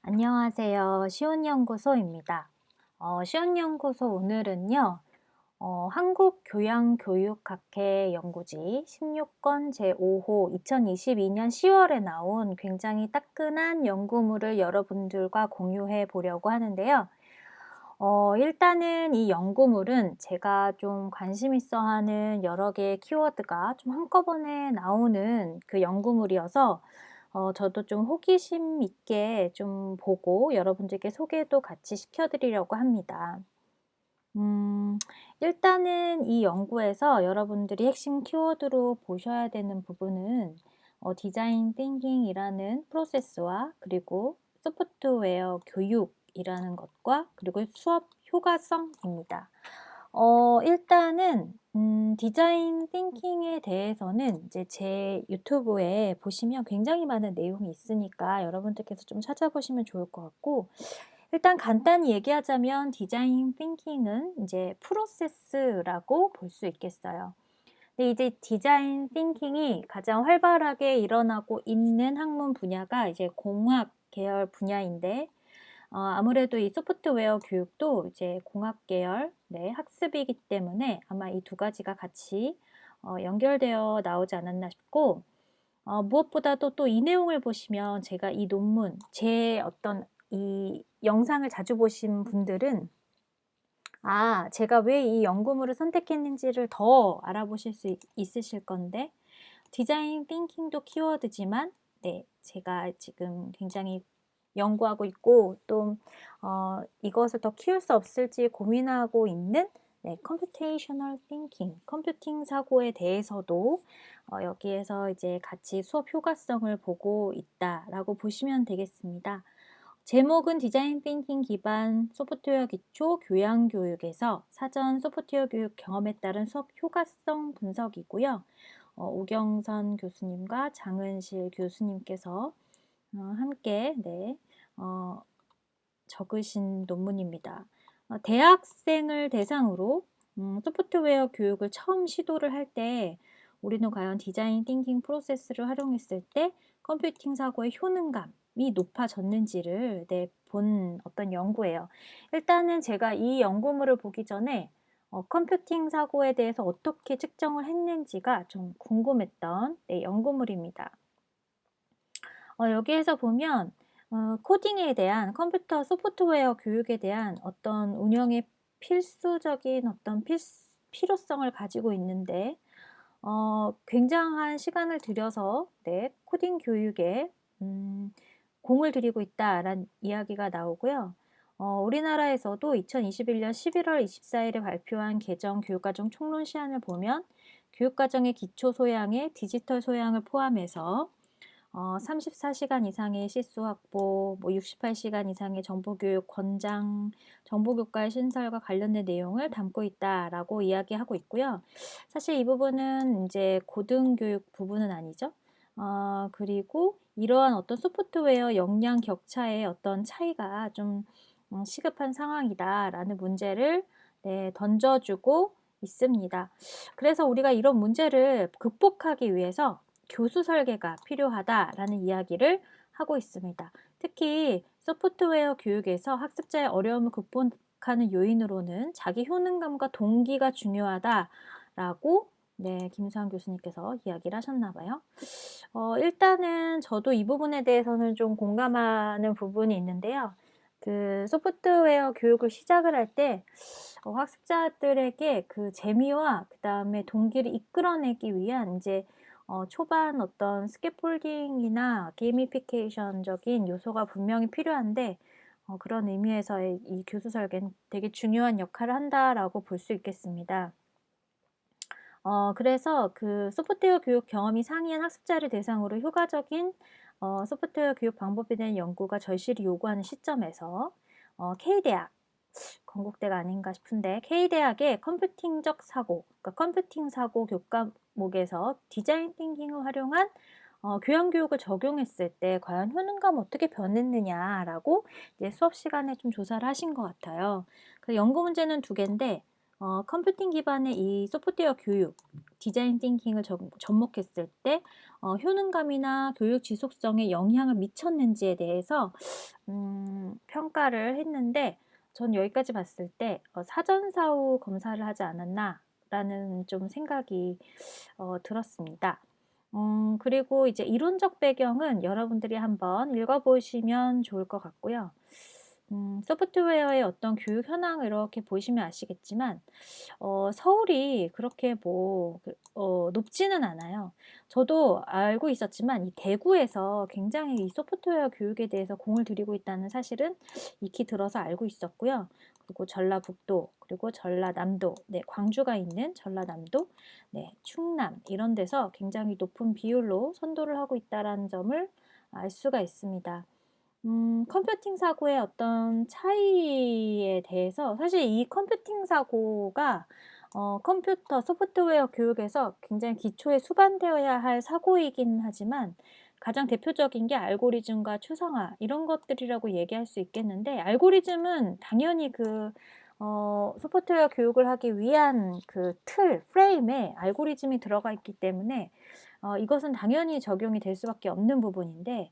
안녕하세요. 시온연구소입니다. 시온연구소 오늘은요, 한국교양교육학회 연구지 16권 제5호 2022년 10월에 나온 굉장히 따끈한 연구물을 여러분들과 공유해 보려고 하는데요. 일단은 이 연구물은 제가 좀 관심 있어 하는 여러 개의 키워드가 좀 한꺼번에 나오는 그 연구물이어서 저도 좀 호기심 있게 좀 보고 여러분들께 소개도 같이 시켜드리려고 합니다. 일단은 이 연구에서 여러분들이 핵심 키워드로 보셔야 되는 부분은 디자인 띵킹이라는 프로세스와 그리고 소프트웨어 교육이라는 것과 그리고 수업 효과성입니다. 일단은 디자인 띵킹에 대해서는 이제 제 유튜브에 보시면 굉장히 많은 내용이 있으니까 여러분들께서 좀 찾아보시면 좋을 것 같고, 일단 간단히 얘기하자면 디자인 띵킹은 이제 프로세스라고 볼 수 있겠어요. 근데 이제 디자인 띵킹이 가장 활발하게 일어나고 있는 학문 분야가 이제 공학 계열 분야인데, 아무래도 이 소프트웨어 교육도 이제 공학 계열 학습이기 때문에 아마 이 두 가지가 같이 연결되어 나오지 않았나 싶고, 무엇보다도 또 이 내용을 보시면 제가 이 논문, 제 어떤 이 영상을 자주 보신 분들은 제가 왜 이 연구물을 선택했는지를 더 알아보실 수 있으실 건데, 디자인 띵킹도 키워드지만 제가 지금 굉장히 연구하고 있고 또 이것을 더 키울 수 없을지 고민하고 있는 컴퓨테이셔널 띵킹, 컴퓨팅 사고에 대해서도 여기에서 이제 같이 수업 효과성을 보고 있다라고 보시면 되겠습니다. 제목은 디자인 띵킹 기반 소프트웨어 기초 교양 교육에서 사전 소프트웨어 교육 경험에 따른 수업 효과성 분석이고요. 우경선 교수님과 장은실 교수님께서 함께 적으신 논문입니다. 대학생을 대상으로 소프트웨어 교육을 처음 시도를 할 때 우리는 과연 디자인 띵킹 프로세스를 활용했을 때 컴퓨팅 사고의 효능감이 높아졌는지를 본 어떤 연구예요. 일단은 제가 이 연구물을 보기 전에 컴퓨팅 사고에 대해서 어떻게 측정을 했는지가 좀 궁금했던 연구물입니다. 여기에서 보면 코딩에 대한 컴퓨터 소프트웨어 교육에 대한 어떤 운영의 필수적인 어떤 필요성을 가지고 있는데 굉장한 시간을 들여서 코딩 교육에 공을 들이고 있다라는 이야기가 나오고요. 우리나라에서도 2021년 11월 24일에 발표한 개정 교육과정 총론 시안을 보면 교육과정의 기초 소양에 디지털 소양을 포함해서 34시간 이상의 실수 확보, 68시간 이상의 정보교육 권장, 정보교과의 신설과 관련된 내용을 담고 있다라고 이야기하고 있고요. 사실 이 부분은 이제 고등교육 부분은 아니죠. 그리고 이러한 어떤 소프트웨어 역량 격차의 어떤 차이가 좀 시급한 상황이다라는 문제를 던져주고 있습니다. 그래서 우리가 이런 문제를 극복하기 위해서 교수 설계가 필요하다라는 이야기를 하고 있습니다. 특히 소프트웨어 교육에서 학습자의 어려움을 극복하는 요인으로는 자기 효능감과 동기가 중요하다라고 김수환 교수님께서 이야기를 하셨나 봐요. 일단은 저도 이 부분에 대해서는 좀 공감하는 부분이 있는데요. 그 소프트웨어 교육을 시작을 할 때 학습자들에게 그 재미와 그 다음에 동기를 이끌어내기 위한 이제 초반 어떤 스캐폴딩이나 게이미피케이션적인 요소가 분명히 필요한데 그런 의미에서의 이 교수 설계는 되게 중요한 역할을 한다라고 볼 수 있겠습니다. 그래서 그 소프트웨어 교육 경험이 상이한 학습자를 대상으로 효과적인 소프트웨어 교육 방법에 대한 연구가 절실히 요구하는 시점에서 K대학, 건국대가 아닌가 싶은데 K대학의 컴퓨팅적 사고, 그러니까 컴퓨팅 사고 교과목에서 디자인 띵킹을 활용한 교양 교육을 적용했을 때 과연 효능감 어떻게 변했느냐라고 이제 수업 시간에 좀 조사를 하신 것 같아요. 그 연구 문제는 두 개인데 컴퓨팅 기반의 이 소프트웨어 교육, 디자인 띵킹을 접목했을 때 효능감이나 교육 지속성에 영향을 미쳤는지에 대해서 평가를 했는데 전 여기까지 봤을 때 사전사후 검사를 하지 않았나라는 좀 생각이 들었습니다. 그리고 이제 이론적 배경은 여러분들이 한번 읽어보시면 좋을 것 같고요. 소프트웨어의 어떤 교육 현황을 이렇게 보시면 아시겠지만 서울이 그렇게 높지는 않아요. 저도 알고 있었지만 이 대구에서 굉장히 이 소프트웨어 교육에 대해서 공을 들이고 있다는 사실은 익히 들어서 알고 있었고요. 그리고 전라북도, 그리고 전라남도, 네, 광주가 있는 전라남도, 네, 충남 이런 데서 굉장히 높은 비율로 선도를 하고 있다는 점을 알 수가 있습니다. 컴퓨팅 사고의 어떤 차이에 대해서 사실 이 컴퓨팅 사고가 컴퓨터 소프트웨어 교육에서 굉장히 기초에 수반되어야 할 사고이긴 하지만 가장 대표적인 게 알고리즘과 추상화 이런 것들이라고 얘기할 수 있겠는데 알고리즘은 당연히 소프트웨어 교육을 하기 위한 그 프레임에 알고리즘이 들어가 있기 때문에 이것은 당연히 적용이 될 수밖에 없는 부분인데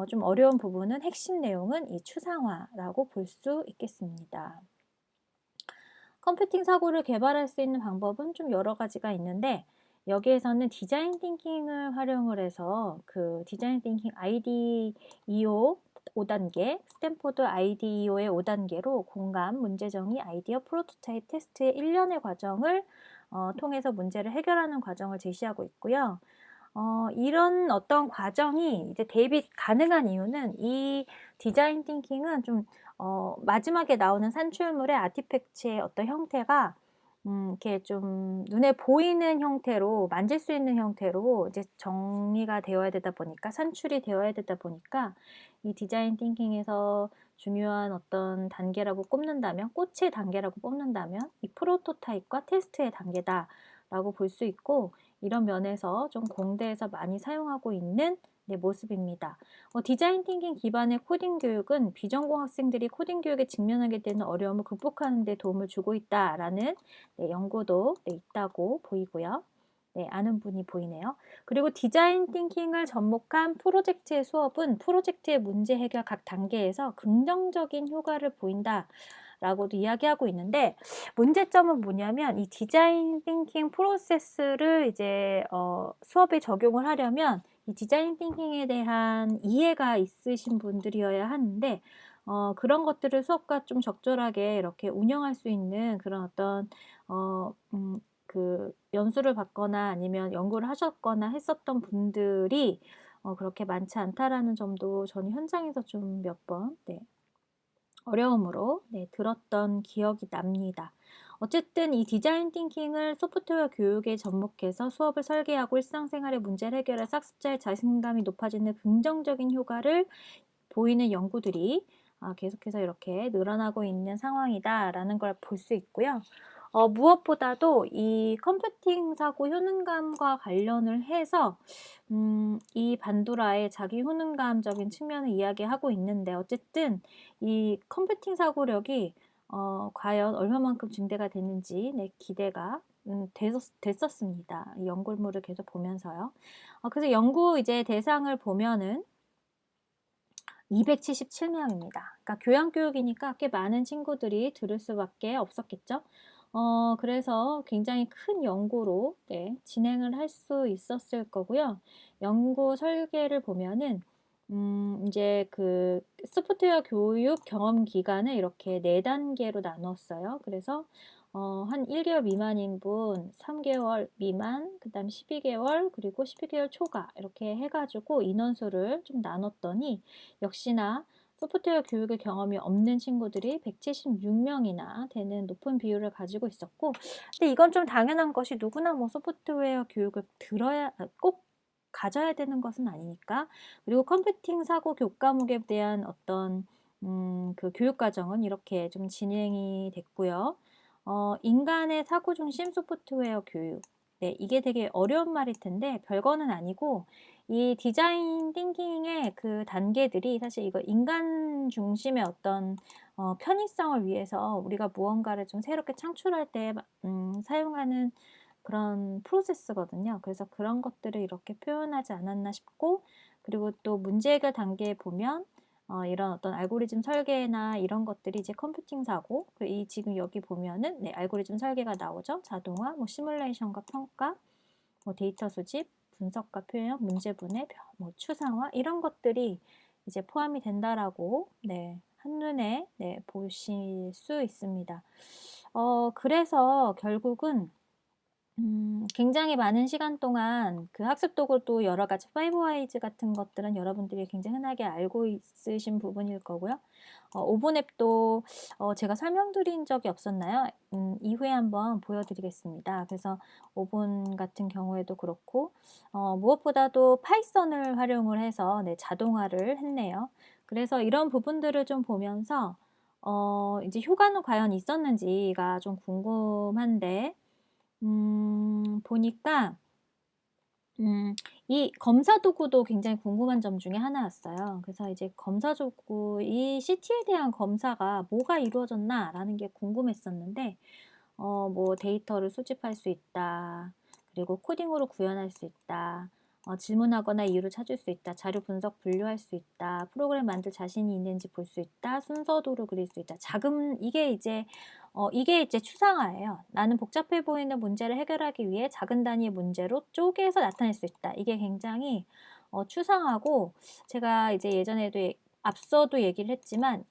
좀 어려운 부분은 핵심 내용은 이 추상화라고 볼 수 있겠습니다. 컴퓨팅 사고를 개발할 수 있는 방법은 좀 여러 가지가 있는데 여기에서는 디자인 띵킹을 활용을 해서 그 디자인 띵킹 IDEO 5단계, 스탠포드 IDEO의 5단계로 공감, 문제정의, 아이디어, 프로토타입, 테스트의 1년의 과정을 통해서 문제를 해결하는 과정을 제시하고 있고요. 이런 어떤 과정이 이제 대입이 가능한 이유는 이 디자인 띵킹은 좀 마지막에 나오는 산출물의 아티팩트의 어떤 형태가 이렇게 좀 눈에 보이는 형태로 만질 수 있는 형태로 이제 정리가 되어야 되다 보니까 산출이 되어야 되다 보니까 이 디자인 띵킹에서 중요한 어떤 단계라고 꼽는다면 꽃의 단계라고 뽑는다면 이 프로토타입과 테스트의 단계다라고 볼 수 있고 이런 면에서 좀 공대에서 많이 사용하고 있는 모습입니다. 디자인 띵킹 기반의 코딩 교육은 비전공 학생들이 코딩 교육에 직면하게 되는 어려움을 극복하는 데 도움을 주고 있다라는 연구도 있다고 보이고요. 네, 아는 분이 보이네요. 그리고 디자인 띵킹을 접목한 프로젝트의 수업은 프로젝트의 문제 해결 각 단계에서 긍정적인 효과를 보인다. 라고도 이야기하고 있는데 문제점은 뭐냐면 이 디자인 띵킹 프로세스를 이제 수업에 적용을 하려면 이 디자인 띵킹에 대한 이해가 있으신 분들이어야 하는데 그런 것들을 수업과 좀 적절하게 이렇게 운영할 수 있는 그런 어떤 그 연수를 받거나 아니면 연구를 하셨거나 했었던 분들이 그렇게 많지 않다라는 점도 저는 현장에서 좀 몇 번 어려움으로 들었던 기억이 납니다. 어쨌든 이 디자인 띵킹을 소프트웨어 교육에 접목해서 수업을 설계하고 일상생활의 문제를 해결해 학습자의 자신감이 높아지는 긍정적인 효과를 보이는 연구들이 계속해서 이렇게 늘어나고 있는 상황이다라는 걸 볼 수 있고요. 무엇보다도 이 컴퓨팅 사고 효능감과 관련을 해서 이 반도라의 자기 효능감적인 측면을 이야기하고 있는데 어쨌든 이 컴퓨팅 사고력이 과연 얼마만큼 증대가 됐는지 기대가 됐었습니다. 이 연구물을 계속 보면서요. 그래서 연구 이제 대상을 보면은 277명입니다. 그러니까 교양교육이니까 꽤 많은 친구들이 들을 수밖에 없었겠죠. 그래서 굉장히 큰 연구로 진행을 할 수 있었을 거고요. 연구 설계를 보면은 이제 그 소프트웨어 교육 경험 기간을 이렇게 4단계로 나눴어요. 그래서 한 1개월 미만인 분, 3개월 미만, 그 다음 12개월, 그리고 12개월 초과 이렇게 해가지고 인원수를 좀 나눴더니 역시나 소프트웨어 교육의 경험이 없는 친구들이 176명이나 되는 높은 비율을 가지고 있었고 근데 이건 좀 당연한 것이 누구나 뭐 소프트웨어 교육을 꼭 가져야 되는 것은 아니니까 그리고 컴퓨팅 사고 교과목에 대한 어떤 그 교육 과정은 이렇게 좀 진행이 됐고요. 인간의 사고 중심 소프트웨어 교육 네, 이게 되게 어려운 말일 텐데 별거는 아니고 이 디자인 띵킹의 그 단계들이 사실 이거 인간 중심의 어떤 편의성을 위해서 우리가 무언가를 좀 새롭게 창출할 때 사용하는 그런 프로세스거든요. 그래서 그런 것들을 이렇게 표현하지 않았나 싶고, 그리고 또 문제 해결 단계에 보면 이런 어떤 알고리즘 설계나 이런 것들이 이제 컴퓨팅 사고, 이 지금 여기 보면은 네, 알고리즘 설계가 나오죠. 자동화, 뭐 시뮬레이션과 평가, 뭐 데이터 수집, 분석과 표현, 문제 분해, 뭐 추상화 이런 것들이 이제 포함이 된다라고 네, 한눈에 네, 보실 수 있습니다. 그래서 결국은 굉장히 많은 시간 동안 그 학습 도구도 여러 가지 파이브 와이즈 같은 것들은 여러분들이 굉장히 흔하게 알고 있으신 부분일 거고요. 오븐앱도 제가 설명드린 적이 없었나요? 이후에 한번 보여드리겠습니다. 그래서 오븐 같은 경우에도 그렇고 무엇보다도 파이썬을 활용을 해서 네, 자동화를 했네요. 그래서 이런 부분들을 좀 보면서 이제 효과는 과연 있었는지가 좀 궁금한데 보니까 이 검사 도구도 굉장히 궁금한 점 중에 하나였어요. 그래서 이제 검사 도구, 이 CT에 대한 검사가 뭐가 이루어졌나라는 게 궁금했었는데, 뭐 데이터를 수집할 수 있다. 그리고 코딩으로 구현할 수 있다. 질문하거나 이유를 찾을 수 있다. 자료 분석 분류할 수 있다. 프로그램 만들 자신이 있는지 볼 수 있다. 순서도로 그릴 수 있다. 이게 이제 추상화예요. 나는 복잡해 보이는 문제를 해결하기 위해 작은 단위의 문제로 쪼개서 나타낼 수 있다. 이게 굉장히 추상하고, 제가 이제 예전에도 앞서도 얘기를 했지만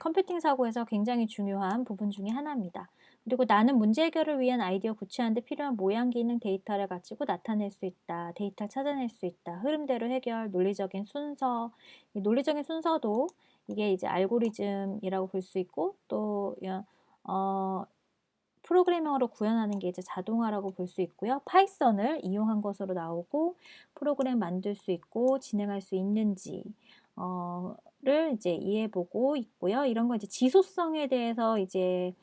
컴퓨팅 사고에서 굉장히 중요한 부분 중에 하나입니다. 그리고 나는 문제 해결을 위한 아이디어 구체화하는 데 필요한 모양, 기능, 데이터를 가지고 나타낼 수 있다. 데이터를 찾아낼 수 있다. 흐름대로 해결, 논리적인 순서. 이 논리적인 순서도 이게 이제 알고리즘이라고 볼 수 있고, 또 프로그래밍으로 구현하는 게 이제 자동화라고 볼 수 있고요. 파이썬을 이용한 것으로 나오고, 프로그램 만들 수 있고 진행할 수 있는지 를 이제 이해해보고 있고요. 이런 거 이제 지속성에 대해서 이제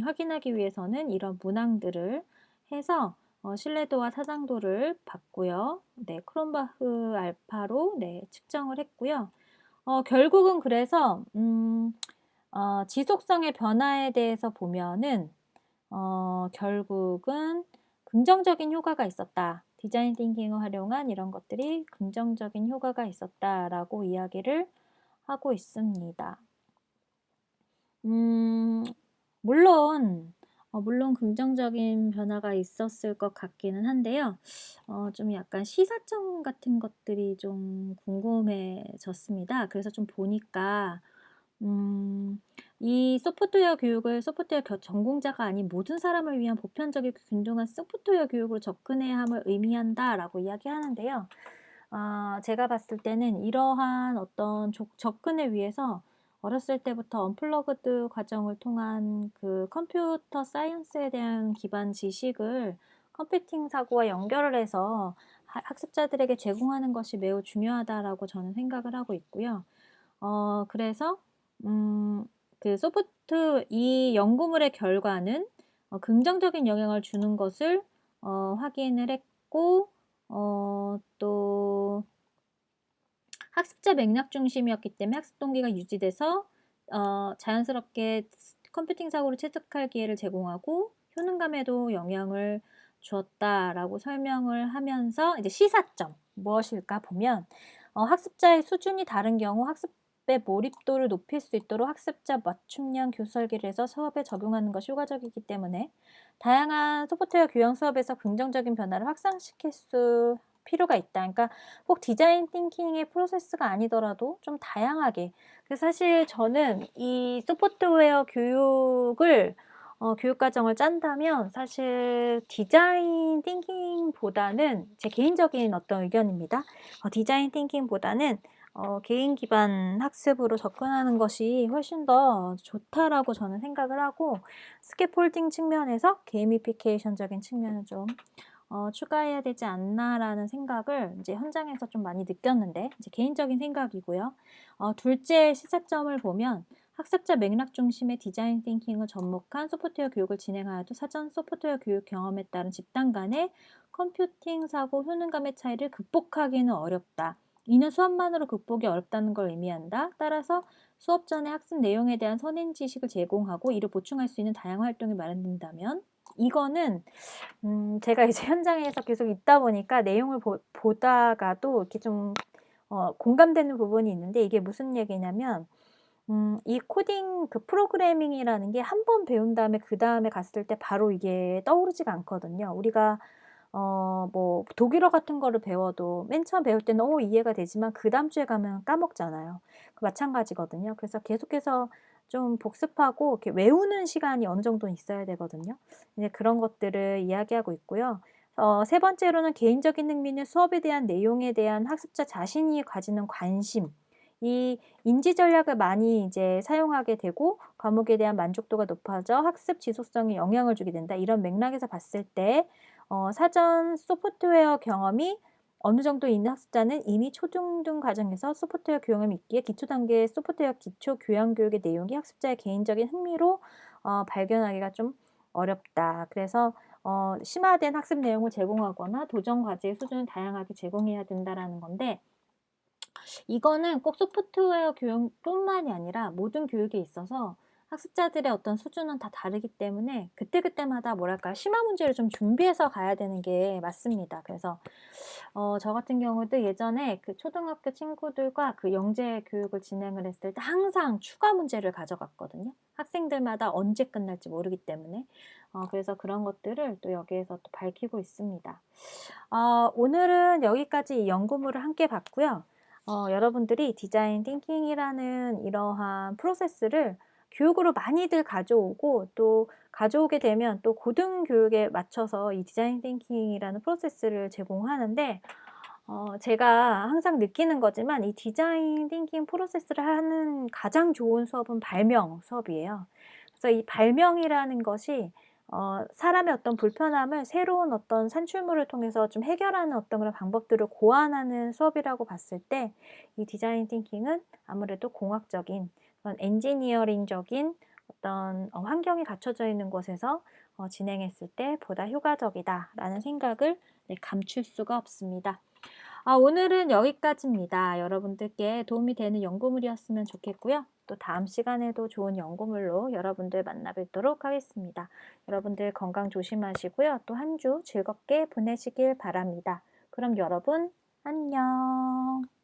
확인하기 위해서는 이런 문항들을 해서 신뢰도와 타당도를 봤고요. 네, 크롬바흐 알파로 네, 측정을 했고요. 결국은 그래서 지속성의 변화에 대해서 보면은 결국은 긍정적인 효과가 있었다. 디자인 띵킹을 활용한 이런 것들이 긍정적인 효과가 있었다라고 이야기를 하고 있습니다. 물론 긍정적인 변화가 있었을 것 같기는 한데요. 좀 약간 시사점 같은 것들이 좀 궁금해졌습니다. 그래서 좀 보니까 이 소프트웨어 교육을 소프트웨어 전공자가 아닌 모든 사람을 위한 보편적이고 균등한 소프트웨어 교육으로 접근해야 함을 의미한다라고 이야기하는데요. 제가 봤을 때는 이러한 어떤 접근을 위해서 어렸을 때부터 언플러그드 과정을 통한 그 컴퓨터 사이언스에 대한 기반 지식을 컴퓨팅 사고와 연결을 해서 학습자들에게 제공하는 것이 매우 중요하다라고 저는 생각을 하고 있고요. 그래서 이 연구물의 결과는 긍정적인 영향을 주는 것을 확인을 했고, 또 학습자 맥락 중심이었기 때문에 학습 동기가 유지돼서 자연스럽게 컴퓨팅 사고를 체득할 기회를 제공하고 효능감에도 영향을 주었다라고 설명을 하면서 이제 시사점 무엇일까 보면 학습자의 수준이 다른 경우 학습의 몰입도를 높일 수 있도록 학습자 맞춤형 교수 설계를 해서 수업에 적용하는 것이 효과적이기 때문에 다양한 소프트웨어 교양 수업에서 긍정적인 변화를 확산시킬 필요가 있다. 그러니까 꼭 디자인 띵킹의 프로세스가 아니더라도 좀 다양하게. 그래서 사실 저는 이 소프트웨어 교육을 교육과정을 짠다면 사실 디자인 띵킹보다는 제 개인적인 어떤 의견입니다. 디자인 띵킹보다는 개인 기반 학습으로 접근하는 것이 훨씬 더 좋다라고 저는 생각을 하고 스캐폴딩 측면에서 게이미피케이션적인 측면을 좀 추가해야 되지 않나라는 생각을 이제 현장에서 좀 많이 느꼈는데 이제 개인적인 생각이고요. 둘째 시사점을 보면 학습자 맥락 중심의 디자인 띵킹을 접목한 소프트웨어 교육을 진행하여도 사전 소프트웨어 교육 경험에 따른 집단 간의 컴퓨팅 사고 효능감의 차이를 극복하기는 어렵다. 이는 수업만으로 극복이 어렵다는 걸 의미한다. 따라서 수업 전에 학습 내용에 대한 선행 지식을 제공하고 이를 보충할 수 있는 다양한 활동이 마련된다면 이거는 제가 이제 현장에서 계속 있다 보니까 내용을 보다가도 이렇게 좀 공감되는 부분이 있는데 이게 무슨 얘기냐면 이 코딩 그 프로그래밍이라는 게 한 번 배운 다음에 그다음에 갔을 때 바로 이게 떠오르지가 않거든요. 우리가 뭐 독일어 같은 거를 배워도 맨 처음 배울 때는 이해가 되지만 그다음 주에 가면 까먹잖아요. 마찬가지거든요. 그래서 계속해서 좀 복습하고 이렇게 외우는 시간이 어느 정도는 있어야 되거든요. 이제 그런 것들을 이야기하고 있고요. 세 번째로는 개인적인 흥미는 수업에 대한 내용에 대한 학습자 자신이 가지는 관심, 이 인지 전략을 많이 이제 사용하게 되고 과목에 대한 만족도가 높아져 학습 지속성에 영향을 주게 된다. 이런 맥락에서 봤을 때 사전 소프트웨어 경험이 어느 정도 있는 학습자는 이미 초중등 과정에서 소프트웨어 교양이 있기에 기초 단계의 소프트웨어 기초 교양 교육의 내용이 학습자의 개인적인 흥미로 발견하기가 좀 어렵다. 그래서 심화된 학습 내용을 제공하거나 도전 과제의 수준을 다양하게 제공해야 된다라는 건데 이거는 꼭 소프트웨어 교육뿐만이 아니라 모든 교육에 있어서 학습자들의 어떤 수준은 다 다르기 때문에 그때그때마다 뭐랄까 심화 문제를 좀 준비해서 가야 되는 게 맞습니다. 그래서 저 같은 경우도 예전에 그 초등학교 친구들과 그 영재 교육을 진행을 했을 때 항상 추가 문제를 가져갔거든요. 학생들마다 언제 끝날지 모르기 때문에. 그래서 그런 것들을 또 여기에서 또 밝히고 있습니다. 오늘은 여기까지 이 연구물을 함께 봤고요. 여러분들이 디자인 띵킹이라는 이러한 프로세스를 교육으로 많이들 가져오고 또 가져오게 되면 또 고등교육에 맞춰서 이 디자인 띵킹이라는 프로세스를 제공하는데 제가 항상 느끼는 거지만 이 디자인 띵킹 프로세스를 하는 가장 좋은 수업은 발명 수업이에요. 그래서 이 발명이라는 것이 사람의 어떤 불편함을 새로운 어떤 산출물을 통해서 좀 해결하는 어떤 그런 방법들을 고안하는 수업이라고 봤을 때 이 디자인 띵킹은 아무래도 공학적인 그런 엔지니어링적인 어떤 환경이 갖춰져 있는 곳에서 진행했을 때 보다 효과적이다라는 생각을 감출 수가 없습니다. 오늘은 여기까지입니다. 여러분들께 도움이 되는 연구물이었으면 좋겠고요. 또 다음 시간에도 좋은 연구물로 여러분들 만나 뵙도록 하겠습니다. 여러분들 건강 조심하시고요. 또 한 주 즐겁게 보내시길 바랍니다. 그럼 여러분 안녕.